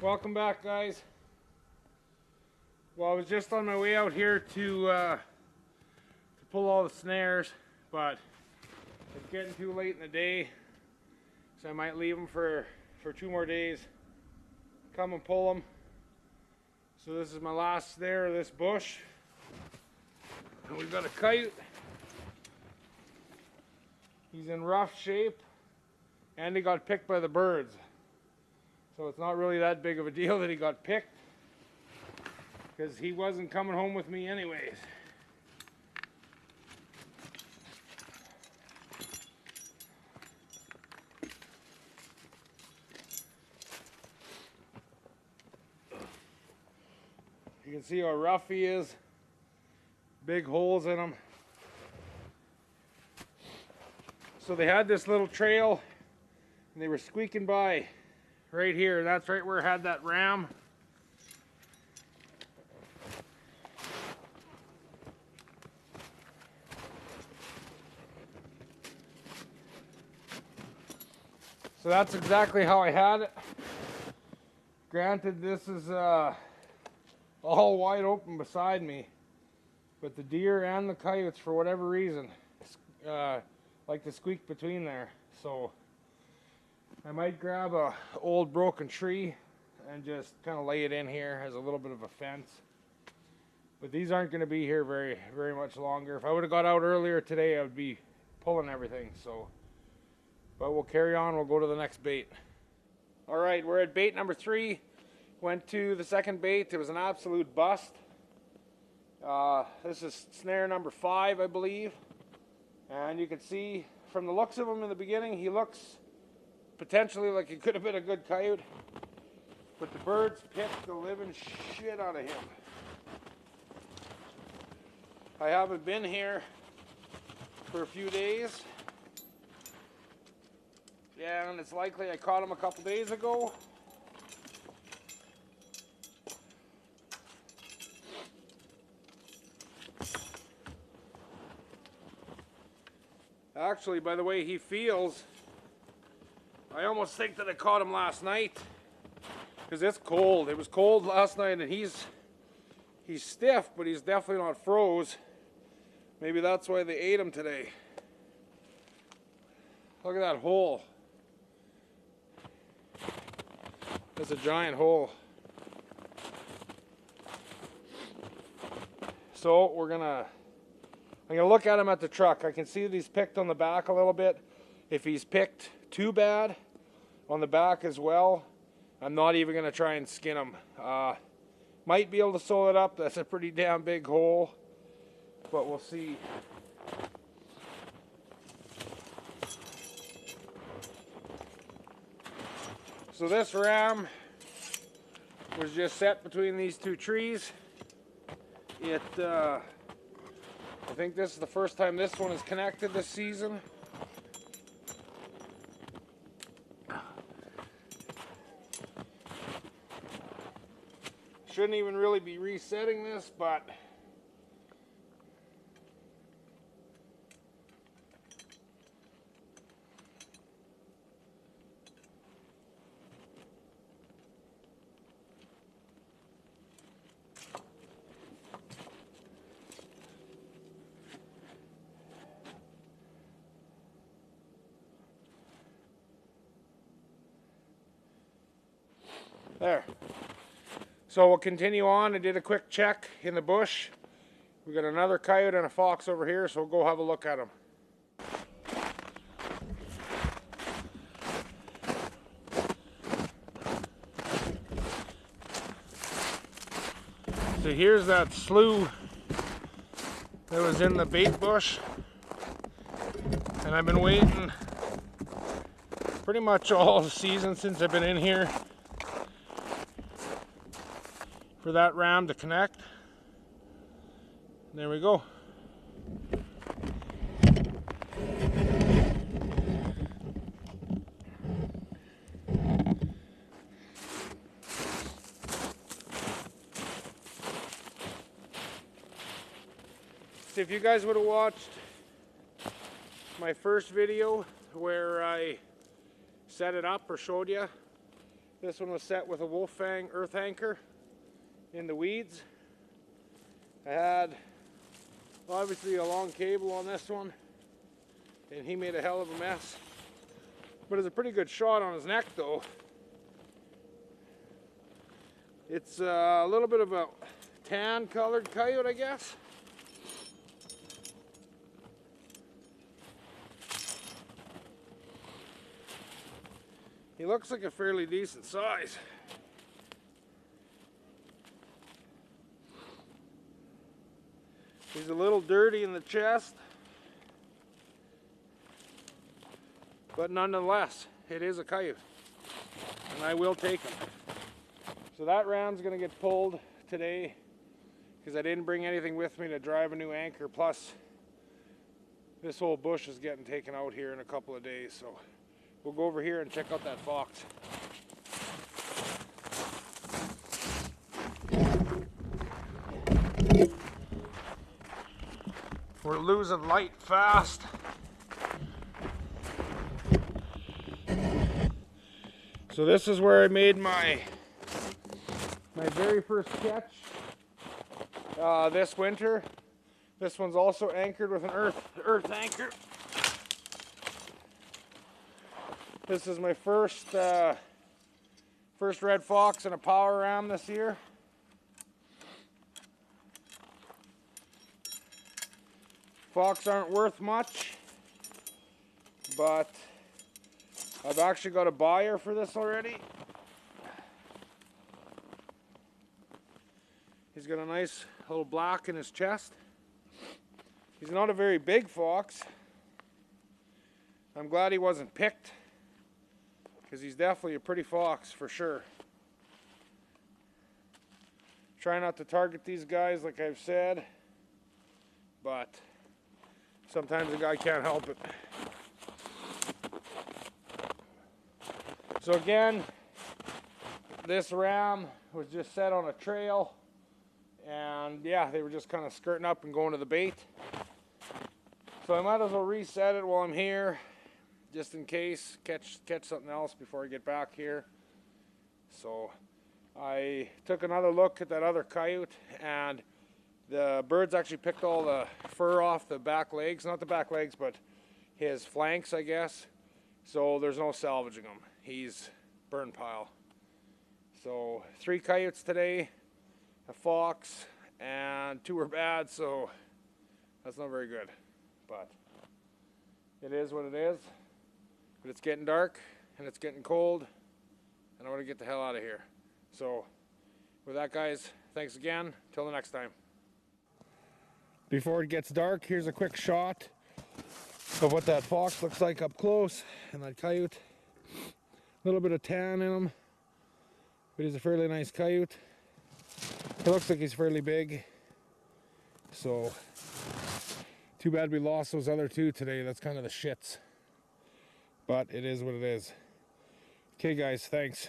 Welcome back, guys. Well, I was just on my way out here to pull all the snares, but it's getting too late in the day, so I might leave them for 2 more days. Come and pull them. So this is my last snare of this bush. And we've got a coyote. He's in rough shape, and he got picked by the birds. So it's not really that big of a deal that he got picked, because he wasn't coming home with me anyways. You can see how rough he is. Big holes in him. So they had this little trail, and they were squeaking by right here. That's right where I had that ram. So that's exactly how I had it. Granted, this is all wide open beside me, but the deer and the coyotes, for whatever reason, like to squeak between there. So I might grab a old broken tree and just kind of lay it in here as a little bit of a fence. But these aren't going to be here very much longer. If I would have got out earlier today, I would be pulling everything. So, but we'll carry on. We'll go to the next bait. All right, we're at bait number 3. Went to the second bait. It was an absolute bust. This is snare number 5, I believe. And you can see from the looks of him in the beginning, he looks potentially like he could have been a good coyote. But the birds picked the living shit out of him. I haven't been here for a few days. Yeah, and it's likely I caught him a couple days ago. Actually, by the way he feels, I almost think that I caught him last night, because it's cold. It was cold last night, and he's stiff, but he's definitely not froze. Maybe that's why they ate him today. Look at that hole. That's a giant hole. So I'm gonna look at him at the truck. I can see that he's picked on the back a little bit. If he's picked too bad on the back as well, I'm not even gonna try and skin him. Might be able to sew it up. That's a pretty damn big hole, but we'll see. So this ram was just set between these 2 trees. I think this is the first time this one is connected this season. Shouldn't even really be resetting this, but there. So we'll continue on. I did a quick check in the bush. We got another coyote and a fox over here, so we'll go have a look at them. So here's that slough that was in the bait bush, and I've been waiting pretty much all season since I've been in here for that ram to connect. There we go. So if you guys would have watched my first video where I set it up or showed you, This one was set with a wolf fang earth anchor in the weeds. I had obviously a long cable on this one, and he made a hell of a mess. But it's a pretty good shot on his neck though. It's a little bit of a tan colored coyote, I guess. He looks like a fairly decent size. He's a little dirty in the chest, but nonetheless, it is a coyote, and I will take him. So that ram's gonna get pulled today because I didn't bring anything with me to drive a new anchor. Plus, this whole bush is getting taken out here in a couple of days. So we'll go over here and check out that fox. We're losing light fast. So this is where I made my very first catch this winter. This one's also anchored with an earth anchor. This is my first red fox and a power ram this year. Fox aren't worth much, but I've actually got a buyer for this already. He's got a nice little black in his chest. He's not a very big fox. I'm glad he wasn't picked, because he's definitely a pretty fox for sure. Try not to target these guys like I've said, but sometimes a guy can't help it. So again, this ram was just set on a trail, and yeah, they were just kind of skirting up and going to the bait. So I might as well reset it while I'm here, just in case, catch something else before I get back here. So I took another look at that other coyote, and the birds actually picked all the fur off the back legs, not the back legs, but his flanks, I guess. So there's no salvaging him. He's burn pile. So 3 coyotes today, a fox, and 2 were bad, so that's not very good. But it is what it is. But it's getting dark, and it's getting cold, and I want to get the hell out of here. So with that, guys, thanks again. Till the next time. Before it gets dark, here's a quick shot of what that fox looks like up close, and that coyote. A little bit of tan in him, but he's a fairly nice coyote. He looks like he's fairly big, so too bad we lost those other 2 today. That's kind of the shits, but it is what it is. Okay guys, thanks.